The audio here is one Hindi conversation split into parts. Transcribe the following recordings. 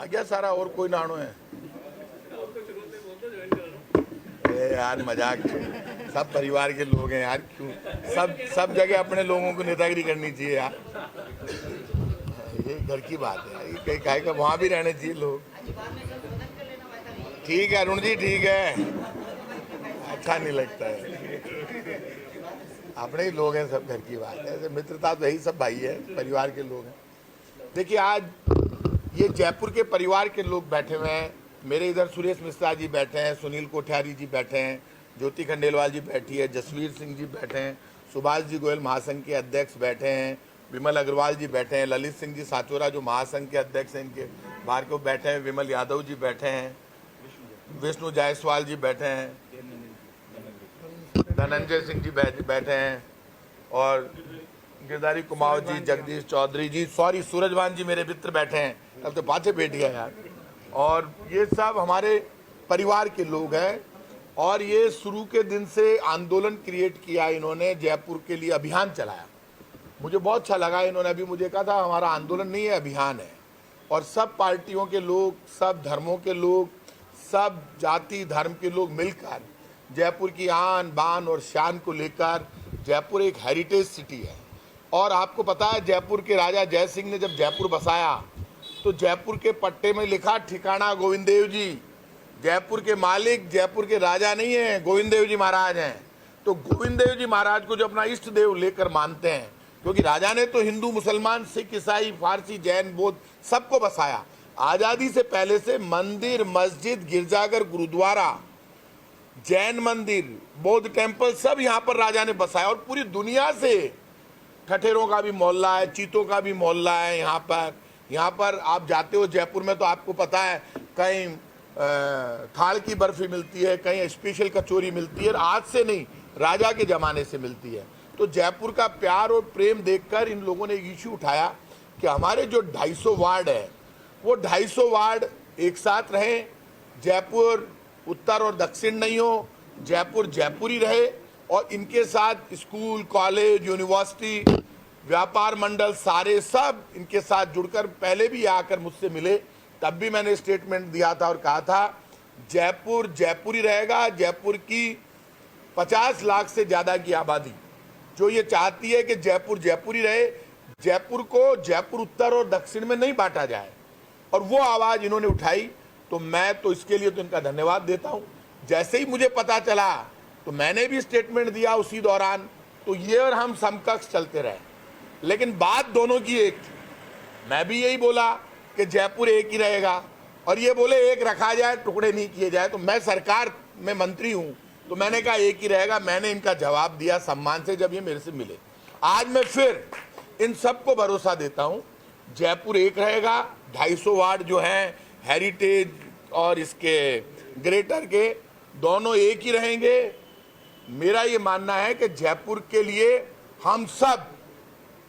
आ गया सारा, और कोई नानो है? अरे यार मजाक, सब परिवार के लोग हैं यार, क्यों सब जगह अपने लोगों को नेतागिरी करनी चाहिए यार। ये घर की बात है, ये कहीं काहे का वहाँ भी रहने चाहिए लोग। ठीक है अरुण जी, ठीक है, अच्छा नहीं लगता है, अपने ही लोग हैं, सब घर की बात है। मित्रता तो यही, सब भाई है, परिवार के लोग हैं। देखिए आज ये जयपुर के परिवार के लोग बैठे हुए हैं। मेरे इधर सुरेश मिश्रा जी बैठे हैं, सुनील कोठारी जी बैठे हैं, ज्योति खंडेलवाल जी बैठी है, जसवीर सिंह जी बैठे हैं, सुभाष जी गोयल महासंघ के अध्यक्ष बैठे हैं, विमल अग्रवाल जी बैठे हैं, ललित सिंह जी साचोरा जो महासंघ के अध्यक्ष हैं इनके बाहर को बैठे हैं, विमल यादव जी बैठे हैं, विष्णु जायसवाल जी बैठे हैं, धनंजय सिंह जी बैठे हैं, और गिरधारी कुमार जी, जगदीश चौधरी जी, सॉरी सूरजवान जी मेरे मित्र बैठे हैं, अब तो पाछे बैठ गया यार। और ये सब हमारे परिवार के लोग हैं। और ये शुरू के दिन से आंदोलन क्रिएट किया इन्होंने, जयपुर के लिए अभियान चलाया। मुझे बहुत अच्छा लगा, इन्होंने अभी मुझे कहा था हमारा आंदोलन नहीं है, अभियान है। और सब पार्टियों के लोग, सब धर्मों के लोग, सब जाति धर्म के लोग मिलकर जयपुर की आन बान और शान को लेकर, जयपुर एक हेरिटेज सिटी है। और आपको पता है जयपुर के राजा जय सिंह ने जब जयपुर बसाया तो जयपुर के पट्टे में लिखा ठिकाना गोविंद देव जी। जयपुर के मालिक जयपुर के राजा नहीं है, गोविंद देव जी महाराज हैं। तो गोविंद देव जी महाराज को जो अपना इष्ट देव लेकर मानते हैं, क्योंकि राजा ने तो हिंदू मुसलमान सिख ईसाई फारसी जैन बौद्ध सबको बसाया। आजादी से पहले से मंदिर मस्जिद गिरजाघर गुरुद्वारा जैन मंदिर बौद्ध टेम्पल सब यहाँ पर राजा ने बसाया। और पूरी दुनिया से ठठेरों का भी मोहल्ला है, चीतों का भी मोहल्ला है यहाँ पर आप जाते हो जयपुर में तो आपको पता है कहीं थाल की बर्फी मिलती है, कहीं स्पेशल कचौरी मिलती है, और आज से नहीं राजा के ज़माने से मिलती है। तो जयपुर का प्यार और प्रेम देखकर इन लोगों ने इश्यू उठाया कि हमारे जो 250 वार्ड है वो 250 वार्ड एक साथ रहें, जयपुर उत्तर और दक्षिण नहीं हो, जयपुर जयपुर ही रहे। और इनके साथ स्कूल कॉलेज यूनिवर्सिटी व्यापार मंडल सारे सब इनके साथ जुड़कर, पहले भी आकर मुझसे मिले तब भी मैंने स्टेटमेंट दिया था और कहा था जयपुर जयपुर ही रहेगा। जयपुर की 50 लाख से ज़्यादा की आबादी जो ये चाहती है कि जयपुर जयपुर ही रहे, जयपुर को जयपुर उत्तर और दक्षिण में नहीं बांटा जाए, और वो आवाज़ इन्होंने उठाई। तो मैं तो इसके लिए तो इनका धन्यवाद देता हूँ। जैसे ही मुझे पता चला तो मैंने भी स्टेटमेंट दिया उसी दौरान, तो ये और हम समकक्ष चलते रहे। लेकिन बात दोनों की एक थी, मैं भी यही बोला कि जयपुर एक ही रहेगा, और ये बोले एक रखा जाए टुकड़े नहीं किए जाए। तो मैं सरकार में मंत्री हूँ तो मैंने कहा एक ही रहेगा। मैंने इनका जवाब दिया सम्मान से जब ये मेरे से मिले। आज मैं फिर इन सबको भरोसा देता हूँ जयपुर एक रहेगा। 250 वार्ड जो हैं हेरिटेज और इसके ग्रेटर के दोनों एक ही रहेंगे। मेरा ये मानना है कि जयपुर के लिए हम सब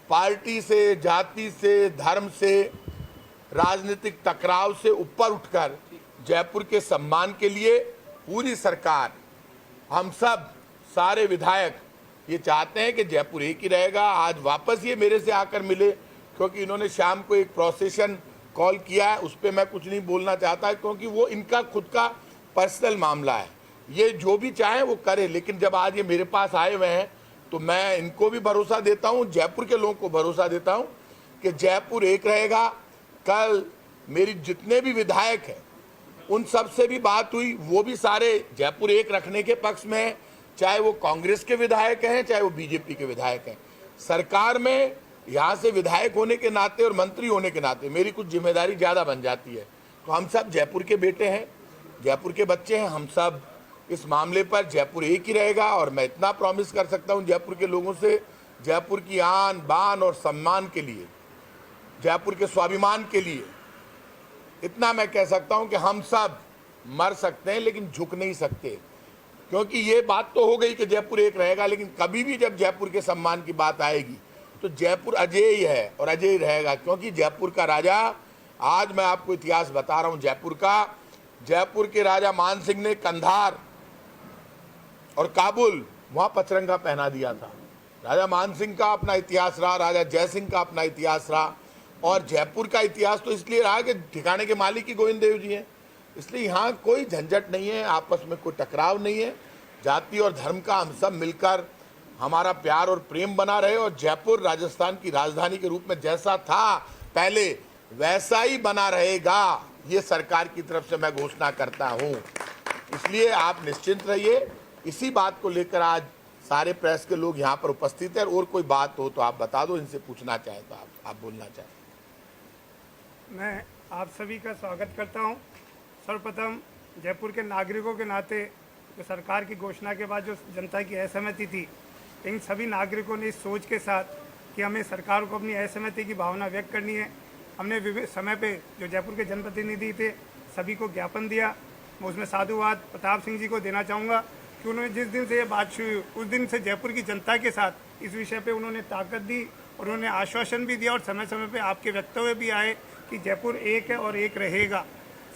पार्टी से जाति से धर्म से राजनीतिक टकराव से ऊपर उठकर जयपुर के सम्मान के लिए पूरी सरकार, हम सब सारे विधायक ये चाहते हैं कि जयपुर एक ही रहेगा। आज वापस ये मेरे से आकर मिले क्योंकि इन्होंने शाम को एक प्रोसेशन कॉल किया है, उस पर मैं कुछ नहीं बोलना चाहता क्योंकि वो इनका खुद का पर्सनल मामला है, ये जो भी चाहे वो करे। लेकिन जब आज ये मेरे पास आए हुए हैं तो मैं इनको भी भरोसा देता हूँ, जयपुर के लोगों को भरोसा देता हूँ कि जयपुर एक रहेगा। कल मेरी जितने भी विधायक हैं उन सब से भी बात हुई, वो भी सारे जयपुर एक रखने के पक्ष में हैं, चाहे वो कांग्रेस के विधायक हैं चाहे वो बीजेपी के विधायक हैं। सरकार में यहाँ से विधायक होने के नाते और मंत्री होने के नाते मेरी कुछ जिम्मेदारी ज़्यादा बन जाती है। तो हम सब जयपुर के बेटे हैं, जयपुर के बच्चे हैं, हम सब इस मामले पर जयपुर एक ही रहेगा। और मैं इतना प्रॉमिस कर सकता हूँ जयपुर के लोगों से, जयपुर की आन बान और सम्मान के लिए, जयपुर के स्वाभिमान के लिए इतना मैं कह सकता हूँ कि हम सब मर सकते हैं लेकिन झुक नहीं सकते। क्योंकि ये बात तो हो गई कि जयपुर एक रहेगा, लेकिन कभी भी जब जयपुर के सम्मान की बात आएगी तो जयपुर अजय ही है और अजय ही रहेगा। क्योंकि जयपुर का राजा, आज मैं आपको इतिहास बता रहा हूँ जयपुर का, जयपुर के राजा मान सिंह ने कंधार और काबुल वहाँ पचरंगा पहना दिया था। राजा मान सिंह का अपना इतिहास रहा, राजा जय सिंह का अपना इतिहास रहा। और जयपुर का इतिहास तो इसलिए रहा कि ठिकाने के मालिक ही गोविंद देव जी हैं, इसलिए यहाँ कोई झंझट नहीं है, आपस में कोई टकराव नहीं है। जाति और धर्म का हम सब मिलकर हमारा प्यार और प्रेम बना रहे और जयपुर राजस्थान की राजधानी के रूप में जैसा था पहले वैसा ही बना रहेगा, ये सरकार की तरफ से मैं घोषणा करता हूँ। इसलिए आप निश्चिंत रहिए। इसी बात को लेकर आज सारे प्रेस के लोग यहाँ पर उपस्थित हैं, और कोई बात हो तो आप बता दो, इनसे पूछना चाहें तो आप बोलना चाहें। मैं आप सभी का स्वागत करता हूँ। सर्वप्रथम जयपुर के नागरिकों के नाते जो सरकार की घोषणा के बाद जो जनता की असहमति थी, इन सभी नागरिकों ने इस सोच के साथ कि हमें सरकार को अपनी असहमति की भावना व्यक्त करनी है, हमने विभिन्न समय पे जो जयपुर के जनप्रतिनिधि थे सभी को ज्ञापन दिया। मैं उसमें साधुवाद प्रताप सिंह जी को देना चाहूँगा कि उन्होंने जिस दिन से ये बात शुरू हुई उस दिन से जयपुर की जनता के साथ इस विषय पे उन्होंने ताकत दी और उन्होंने आश्वासन भी दिया और समय समय पे आपके वक्तव्य भी आए कि जयपुर एक है और एक रहेगा।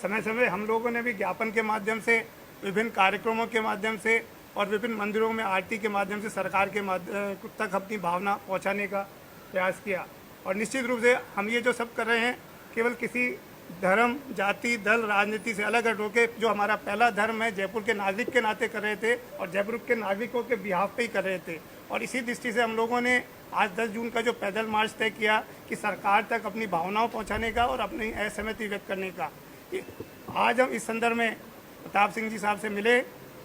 समय समय हम लोगों ने भी ज्ञापन के माध्यम से, विभिन्न कार्यक्रमों के माध्यम से और विभिन्न मंदिरों में आरती के माध्यम से सरकार के तक अपनी भावना पहुंचाने का प्रयास किया। और निश्चित रूप से हम ये जो सब कर रहे हैं केवल किसी धर्म, जाति, दल, राजनीति से अलग हट होकर जो हमारा पहला धर्म है जयपुर के नागरिक के नाते कर रहे थे और जयपुर के नागरिकों के बिहाफ पे ही कर रहे थे। और इसी दृष्टि से हम लोगों ने आज 10 जून का जो पैदल मार्च तय किया कि सरकार तक अपनी भावनाओं पहुंचाने का और अपनी असहमति व्यक्त करने का। आज हम इस संदर्भ में प्रताप सिंह जी साहब से मिले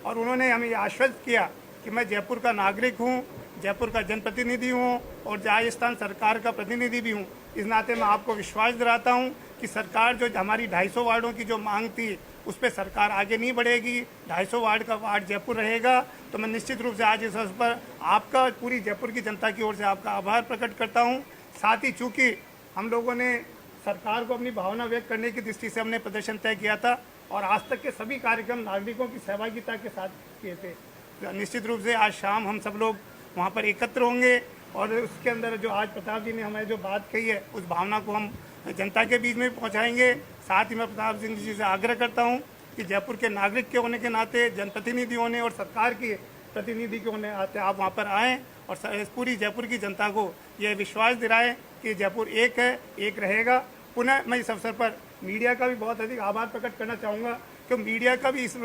और उन्होंने हमें आश्वस्त किया कि मैं जयपुर का नागरिक हूँ, जयपुर का जनप्रतिनिधि हूँ और राजस्थान सरकार का प्रतिनिधि भी हूँ। इस नाते मैं आपको विश्वास दिलाता हूँ कि सरकार जो हमारी 250 वार्डों की जो मांग थी उस पर सरकार आगे नहीं बढ़ेगी। 250 वार्ड का वार्ड जयपुर रहेगा। तो मैं निश्चित रूप से आज इस अवसर पर आपका, पूरी जयपुर की जनता की ओर से आपका आभार प्रकट करता हूँ। साथ ही चूँकि हम लोगों ने सरकार को अपनी भावना व्यक्त करने की दृष्टि से हमने प्रदर्शन तय किया था और आज तक के सभी कार्यक्रम नागरिकों की सहभागिता के साथ किए थे। निश्चित रूप से आज शाम हम सब लोग वहाँ पर एकत्र होंगे और उसके अंदर जो आज प्रताप जी ने हमें जो बात कही है उस भावना को हम जनता के बीच में पहुँचाएंगे। साथ ही मैं प्रताप सिंह जी से आग्रह करता हूँ कि जयपुर के नागरिक के होने के नाते, जनप्रतिनिधि होने और सरकार के प्रतिनिधि के होने नाते आप वहाँ पर आएँ और पूरी जयपुर की जनता को यह विश्वास दिलाएं कि जयपुर एक है, एक रहेगा। पुनः मैं इस अवसर पर मीडिया का भी बहुत अधिक आभार प्रकट करना चाहूँगा कि मीडिया का भी इस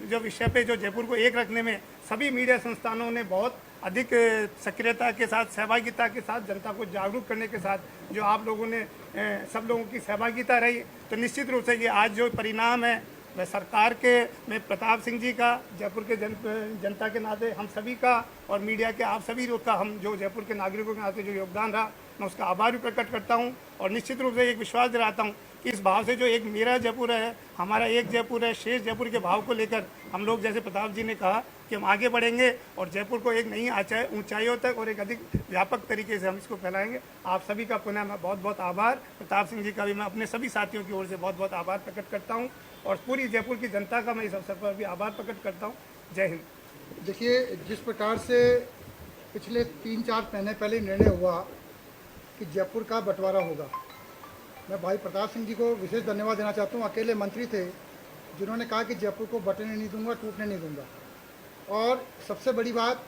जो विषय पे जो जयपुर को एक रखने में सभी मीडिया संस्थानों ने बहुत अधिक सक्रियता के साथ, सहभागिता के साथ, जनता को जागरूक करने के साथ जो आप लोगों ने सब लोगों की सहभागिता रही, तो निश्चित रूप से ये आज जो परिणाम है वह सरकार के में प्रताप सिंह जी का, जयपुर के जनता के नाते हम सभी का और मीडिया के आप सभी लोग का, हम जो जयपुर के नागरिकों के नाते जो योगदान रहा मैं उसका आभार भी प्रकट करता हूं और निश्चित रूप से एक विश्वास दिलाता हूं कि इस भाव से जो एक मेरा जयपुर है, हमारा एक जयपुर है, शेष जयपुर के भाव को लेकर हम लोग, जैसे प्रताप जी ने कहा कि हम आगे बढ़ेंगे और जयपुर को एक नई ऊंचाइयों तक और एक अधिक व्यापक तरीके से हम इसको फैलाएंगे। आप सभी का पुनः मैं बहुत बहुत आभार, प्रताप सिंह जी का भी मैं अपने सभी साथियों की ओर से बहुत बहुत आभार प्रकट करता हूँ और पूरी जयपुर की जनता का मैं इस अवसर पर भी आभार प्रकट करता हूँ। जय हिंद। देखिए, जिस प्रकार से पिछले 3-4 महीने पहले निर्णय हुआ कि जयपुर का बंटवारा होगा, मैं भाई प्रताप सिंह जी को विशेष धन्यवाद देना चाहता हूँ। अकेले मंत्री थे जिन्होंने कहा कि जयपुर को बंटने नहीं दूंगा, टूटने नहीं दूंगा। और सबसे बड़ी बात,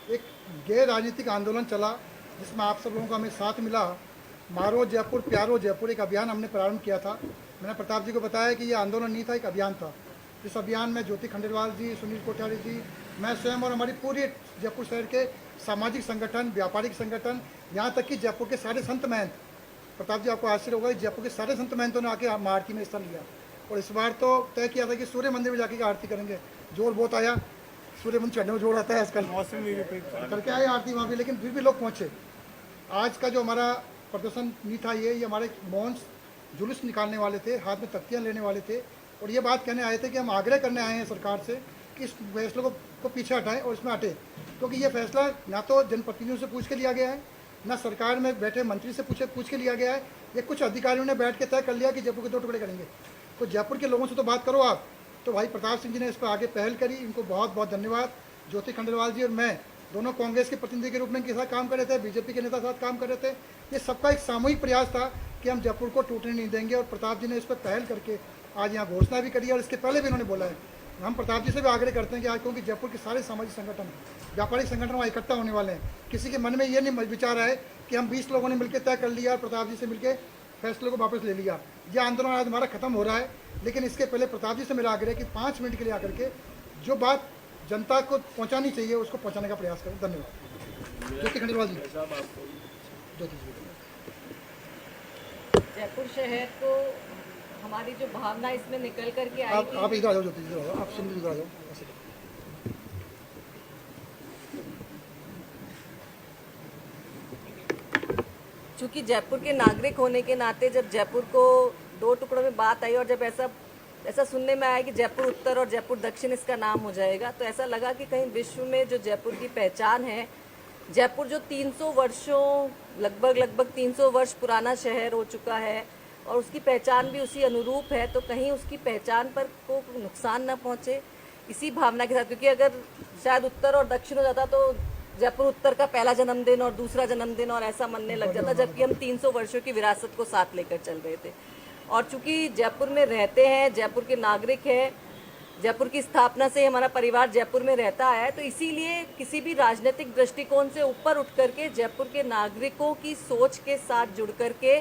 एक गैर राजनीतिक आंदोलन चला जिसमें आप सब लोगों का हमें साथ मिला। मारो जयपुर, प्यारो जयपुर एक अभियान हमने प्रारंभ किया था। मैंने प्रताप जी को बताया कि ये आंदोलन नहीं था, एक अभियान था। इस अभियान में ज्योति खंडेलवाल जी, सुनील कोठारी जी, मैं स्वयं और हमारी पूरी जयपुर शहर के सामाजिक संगठन, व्यापारिक संगठन, यहाँ तक कि जयपुर के सारे संत महंत, प्रताप जी आपको आश्चर्य होगा, जयपुर के सारे संत महंतों ने आके आरती में हिस्सा लिया। और इस बार तो तय किया था कि सूर्य मंदिर में जाके आरती करेंगे। जोर बहुत आया, सूर्य मंदिर चढ़ने में जोर आता है आजकल, मौसम करके आए आरती वहाँ भी, लेकिन फिर भी लोग पहुँचे। आज का जो हमारा प्रदर्शन नहीं था, ये हमारे मौन जुलूस निकालने वाले थे, हाथ में तख्तियाँ लेने वाले थे और ये बात कहने आए थे कि हम आग्रह करने आए हैं सरकार से कि इस फैसले को पीछे हटाएं और इसमें हटे, क्योंकि ये फैसला ना तो जनप्रतिनिधियों से पूछ के लिया गया है, ना सरकार में बैठे मंत्री से पूछ के लिया गया है। ये कुछ अधिकारियों ने बैठ के तय कर लिया कि जयपुर के 2 टुकड़े करेंगे। तो जयपुर के लोगों से तो बात करो आप। तो भाई प्रताप सिंह जी ने इस पर आगे पहल करी, इनको बहुत बहुत धन्यवाद। ज्योति खंडेलवाल जी और मैं दोनों कांग्रेस के प्रतिनिधि के रूप में इनके साथ काम कर रहे थे, बीजेपी के नेता साथ काम कर रहे थे। ये सबका एक सामूहिक प्रयास था कि हम जयपुर को टूटने नहीं देंगे और प्रताप जी ने इस पर पहल करके आज यहाँ घोषणा भी करी और इसके पहले भी इन्होंने बोला है। हम प्रताप जी से भी आग्रह करते हैं कि आज क्योंकि जयपुर के सारे सामाजिक संगठन, व्यापारिक संगठन वहाँ इकट्ठा होने वाले हैं, किसी के मन में ये नहीं विचार है कि हम 20 लोगों ने मिलकर तय कर लिया और प्रताप जी से मिलकर फैसले को वापस ले लिया। यह आंदोलन आज हमारा खत्म हो रहा है, लेकिन इसके पहले प्रताप जी से मेरा आग्रह है कि 5 मिनट के लिए आकर के जो बात जनता को पहुंचानी चाहिए उसको पहुंचाने का प्रयास करें। धन्यवाद। ज्योति खंडेलवाल जी। ज्योति जी। जयपुर शहर को हमारी जो भावना इसमें निकल करके आई आप इधर आ जाओ, ज्योति जी इधर आ जाओ, आप सिंधु इधर आ जाओ। ऐसे। चूंकि जयपुर के नागरिक होने के नाते जब जयपुर को 2 टुकड़ों में बात आई और जब ऐसा सुनने में आया कि जयपुर उत्तर और जयपुर दक्षिण इसका नाम हो जाएगा, तो ऐसा लगा कि कहीं विश्व में जो जयपुर की पहचान है, जयपुर जो 300 वर्षों लगभग 300 वर्ष पुराना शहर हो चुका है और उसकी पहचान भी उसी अनुरूप है, तो कहीं उसकी पहचान पर को नुकसान न पहुंचे, इसी भावना के साथ। क्योंकि अगर शायद उत्तर और दक्षिण हो जाता तो जयपुर उत्तर का पहला जन्मदिन और दूसरा जन्मदिन और ऐसा मनने लग जाता, जबकि हम 300 वर्षों की विरासत को साथ लेकर चल रहे थे। और चूंकि जयपुर में रहते हैं, जयपुर के नागरिक हैं, जयपुर की स्थापना से हमारा परिवार जयपुर में रहता है, तो इसीलिए किसी भी राजनीतिक दृष्टिकोण से ऊपर उठ करके जयपुर के नागरिकों की सोच के साथ जुड़ करके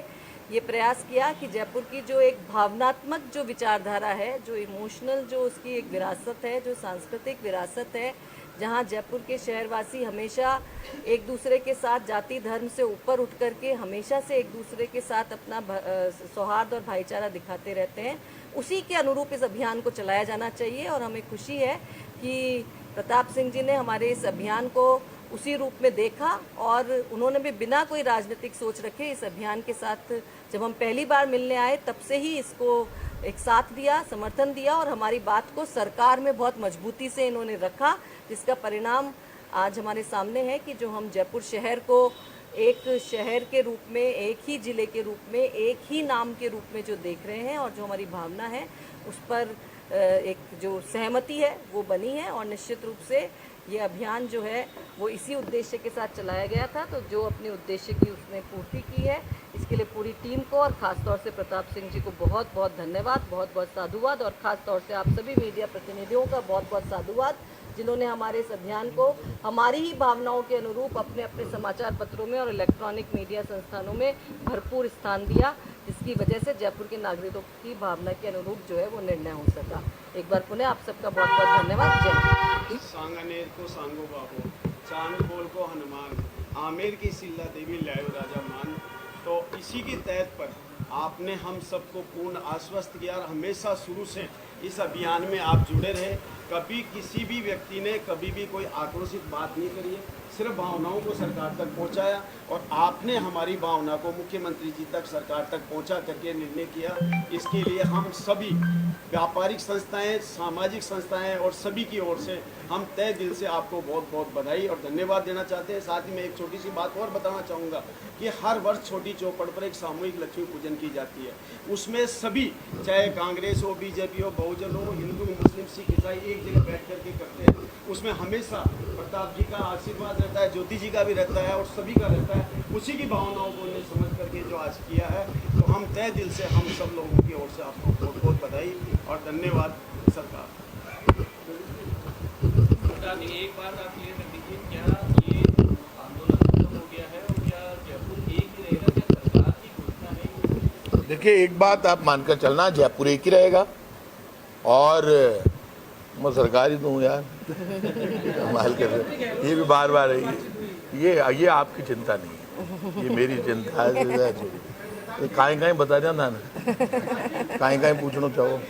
ये प्रयास किया कि जयपुर की जो एक भावनात्मक जो विचारधारा है, जो इमोशनल जो उसकी एक विरासत है, जो सांस्कृतिक विरासत है, जहाँ जयपुर के शहरवासी हमेशा एक दूसरे के साथ जाति धर्म से ऊपर उठ करके हमेशा से एक दूसरे के साथ अपना सौहार्द और भाईचारा दिखाते रहते हैं, उसी के अनुरूप इस अभियान को चलाया जाना चाहिए। और हमें खुशी है कि प्रताप सिंह जी ने हमारे इस अभियान को उसी रूप में देखा और उन्होंने भी बिना कोई राजनीतिक सोच रखे इस अभियान के साथ, जब हम पहली बार मिलने आए तब से ही इसको एक साथ दिया, समर्थन दिया और हमारी बात को सरकार में बहुत मजबूती से इन्होंने रखा, जिसका परिणाम आज हमारे सामने है कि जो हम जयपुर शहर को एक शहर के रूप में, एक ही जिले के रूप में, एक ही नाम के रूप में जो देख रहे हैं और जो हमारी भावना है उस पर एक जो सहमति है वो बनी है। और निश्चित रूप से ये अभियान जो है वो इसी उद्देश्य के साथ चलाया गया था, तो जो अपने उद्देश्य की उसने पूर्ति की है, इसके लिए पूरी टीम को और ख़ास तौर से प्रताप सिंह जी को बहुत बहुत धन्यवाद, बहुत बहुत साधुवाद। और ख़ास तौर से आप सभी मीडिया प्रतिनिधियों का बहुत बहुत साधुवाद, जिन्होंने हमारे इस अभियान को हमारी ही भावनाओं के अनुरूप अपने अपने समाचार पत्रों में और इलेक्ट्रॉनिक मीडिया संस्थानों में भरपूर स्थान दिया, जिसकी वजह से जयपुर के नागरिकों की भावना के अनुरूप जो है वो निर्णय हो सका। एक बार पुनः आप सबका बहुत बहुत धन्यवाद। जय सांगनेर को सांगो बाबो, चांद बोल को हनुमान, आमेर की सिल्ला देवी लायो राजा मान। तो इसी की तहत पर आपने हम सबको पूर्ण आश्वस्त किया और हमेशा शुरू से इस अभियान में आप जुड़े रहे। कभी किसी भी व्यक्ति ने कभी भी कोई आक्रोशित बात नहीं करी है, सिर्फ भावनाओं को सरकार तक पहुंचाया और आपने हमारी भावना को मुख्यमंत्री जी तक, सरकार तक पहुंचा करके निर्णय किया। इसके लिए हम सभी व्यापारिक संस्थाएं, सामाजिक संस्थाएं और सभी की ओर से हम तहे दिल से आपको बहुत बहुत बधाई और धन्यवाद देना चाहते हैं। साथ ही मैं एक छोटी सी बात और बताना चाहूँगा कि हर वर्ष छोटी चौपड़ पर एक सामूहिक लक्ष्मी पूजन की जाती है। उसमें सभी, चाहे कांग्रेस हो, बीजेपी हो, बहुजन हो, हिंदू, मुस्लिम, सिख, ईसाई एक जगह बैठ करके करते हैं। उसमें हमेशा प्रताप जी का आशीर्वाद रहता है, ज्योति जी का भी रहता है और सभी का रहता है। उसी की भावनाओं को उन्हें समझ करके जो आज किया है, तो हम तहे दिल से हम सब लोगों की ओर से आपको बहुत बहुत बधाई और धन्यवाद सरकार। एक बात आप क्लियर कर दीजिए, क्या ये आंदोलन खत्म हो गया है और क्या जयपुर एक ही रहेगा, क्या सरकार की घोषणा है? देखिए, एक बात आप मानकर चलना, जयपुर एक ही रहेगा और मैं सरकारी दूँ यार कमाल कर रहे, ये भी बार बार है, ये आपकी चिंता नहीं है, ये मेरी चिंता है। कहीं कहीं बता देना ना, कहीं कहीं पूछना चाहो।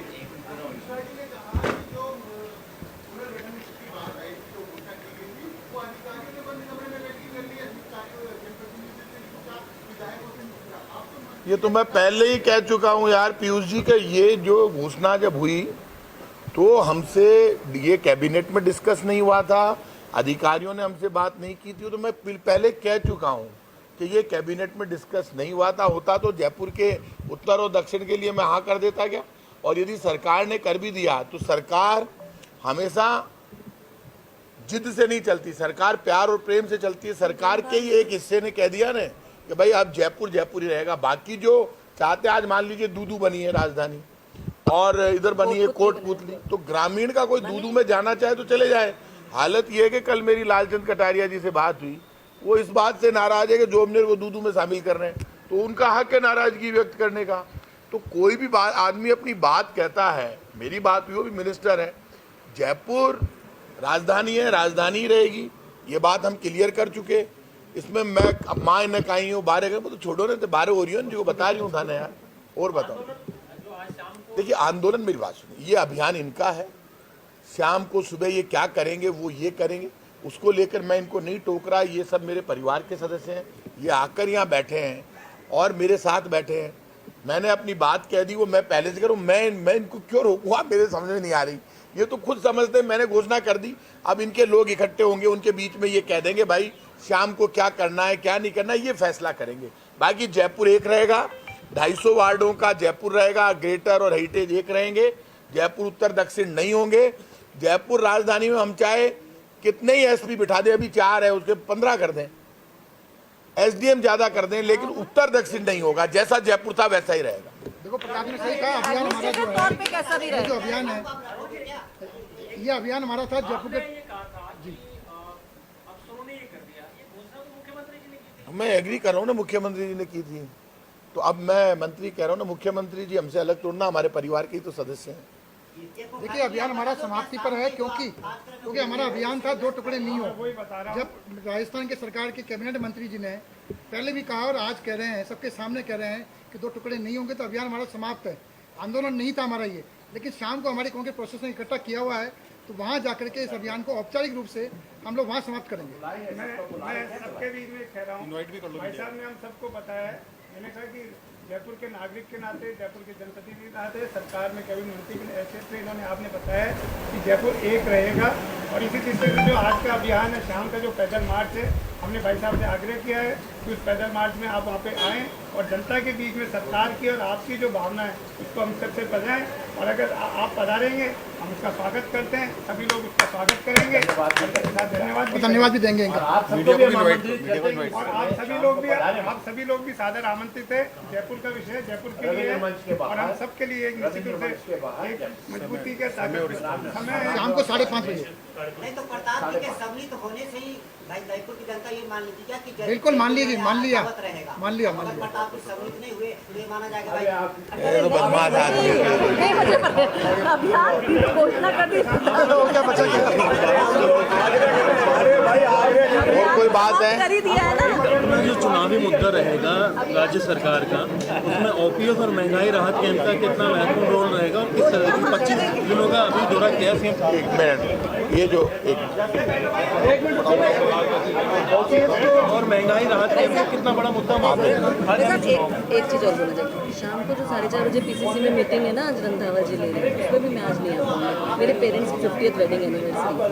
ये तो मैं पहले ही कह चुका हूँ यार पीयूष जी के, ये जो घोषणा जब हुई तो हमसे ये कैबिनेट में डिस्कस नहीं हुआ था, अधिकारियों ने हमसे बात नहीं की थी, तो मैं पहले कह चुका हूँ कि ये कैबिनेट में डिस्कस नहीं हुआ था। होता तो जयपुर के उत्तर और दक्षिण के लिए मैं हाँ कर देता क्या, और यदि सरकार ने कर भी दिया तो सरकार हमेशा जिद से नहीं चलती, सरकार प्यार और प्रेम से चलती है। सरकार के ही एक हिस्से ने कह दिया ना कि भाई अब जयपुर जयपुर ही रहेगा, बाकी जो चाहते, आज मान लीजिए दूदू बनी है राजधानी और इधर बनी है कोटपुतली, तो ग्रामीण का कोई दूदू में जाना चाहे तो चले जाए। हालत यह है कि कल मेरी लालचंद कटारिया जी से बात हुई, वो इस बात से नाराज है कि जो हमने वो दूदू में शामिल कर रहे हैं, तो उनका हक है नाराजगी व्यक्त करने का। तो कोई भी बात आदमी अपनी बात कहता है, मेरी बात हुई, वो भी मिनिस्टर है, जयपुर राजधानी है, राजधानी ही रहेगी, ये बात हम क्लियर कर चुके। इसमें मैं अब माँ न कहीं हूँ बारह कर, तो छोड़ो ना, तो बारह हो रही हो जो बता रही हूँ थाने यार। और बताओ, देखिए आंदोलन, मेरी बात सुनिए, ये अभियान इनका है, शाम को सुबह ये क्या करेंगे वो ये करेंगे, उसको लेकर मैं इनको नहीं टोक रहा। ये सब मेरे परिवार के सदस्य हैं, ये आकर यहाँ बैठे हैं और मेरे साथ बैठे हैं। मैंने अपनी बात कह दी, वो मैं पहले से करूँ, मैं इनको क्यों रोकूँ, मेरे समझ में नहीं आ रही। ये तो खुद समझते हैं, मैंने घोषणा कर दी, अब इनके लोग इकट्ठे होंगे, उनके बीच में ये कह देंगे भाई शाम को क्या करना है क्या नहीं करना है, ये फैसला करेंगे। बाकी जयपुर एक रहेगा, 250 वार्डों का जयपुर रहेगा, ग्रेटर और हेरिटेज एक रहेंगे, जयपुर उत्तर दक्षिण नहीं होंगे। जयपुर राजधानी में हम चाहे कितने ही एसपी बिठा दें, अभी 4 है, उसके 15 कर दें, एसडीएम ज्यादा कर दें, लेकिन उत्तर दक्षिण नहीं होगा, जैसा जयपुर था वैसा ही रहेगा। देखो प्रकाश ने सही कहा, अभियान हमारा जो है, तौर पे कैसा भी ये रहे, जो अभियान है, ये अभियान हमारा था जयपुर के। मैं एग्री कर रहा हूँ ना, मुख्यमंत्री जी ने की थी, तो अब मैं मंत्री कह रहा हूँ ना, मुख्यमंत्री जी हमसे अलग तोड़ना, हमारे परिवार के ही तो सदस्य हैं। देखिए अभियान हमारा समाप्ति पर है, क्योंकि हमारा अभियान था 2 टुकड़े नहीं हो। जब राजस्थान के सरकार के कैबिनेट मंत्री जी ने पहले भी कहा और आज कह रहे हैं, सबके सामने कह रहे हैं कि 2 टुकड़े नहीं होंगे, तो अभियान हमारा समाप्त है। आंदोलन नहीं था हमारा ये, लेकिन शाम को हमारे कांग्रेस प्रोसेस ने इकट्ठा किया हुआ है, तो वहाँ जाकर के इस अभियान को औपचारिक रूप से हम लोग वहाँ समाप्त करेंगे। मैं सबके बीच में कह रहा हूँ, भाई साहब ने हम सबको बताया है, मैंने कहा कि जयपुर के नागरिक के नाते, जयपुर के जनप्रतिनिधि के नाते, सरकार में कभी मंत्री के हैसियत से इन्होंने आपने बताया कि जयपुर एक रहेगा। और इसी चीज़ से जो आज का अभियान है, शाम का जो पैदल मार्च है, हमने भाई साहब से आग्रह किया है कि उस पैदल मार्च में आप वहाँ पे आएँ और जनता के बीच में सरकार की और आपकी जो भावना है उसको हम सबसे बताएं। और अगर आप पधारेंगे हम उसका स्वागत करते हैं, सभी लोग उसका स्वागत करेंगे, धन्यवाद भी देंगे। और आप सभी लोग भी सादर आमंत्रित है। जयपुर का विषय जयपुर के लिए और हम सब के लिए एक निश्चित रूप से एक मजबूती के साथ हमें शाम को 5:30 बजे। नहीं तो प्रताप जी के सम्मिलित होने से ही भाई जयपुर की जनता ये मान लीजिए क्या कि बिल्कुल मान लिया, रहेगा, मान लिया। अगर प्रताप जी सम्मिलित नहीं हुए तो ये माना जाएगा भाई तो बदमाश आदमी है। नहीं मतलब अभियान की घोषणा कर दी। और कोई बात है? कर ही दिया है ना। जो चुनावी मुद्दा रहेगा राज्य सरकार का, उसमें ओपीएस और महंगाई राहत केंद्र का कितना महत्वपूर्ण रोल रहेगा और किस तरह की 25 दिनों का अभी दौरा किया सीएम। एक मिनट, ये जो और महंगाई राहत केंद्र कितना बड़ा मुद्दा मामला है। एक चीज़ और बोला जाए, शाम को जो 4:30 बजे पीसीसी में मीटिंग है ना, आज रंधावा जी ले रहे हैं, उसमें भी मैं आज नहीं आ पाऊंगा, मेरे पेरेंट्स की 50th वेडिंग एनिवर्सरी।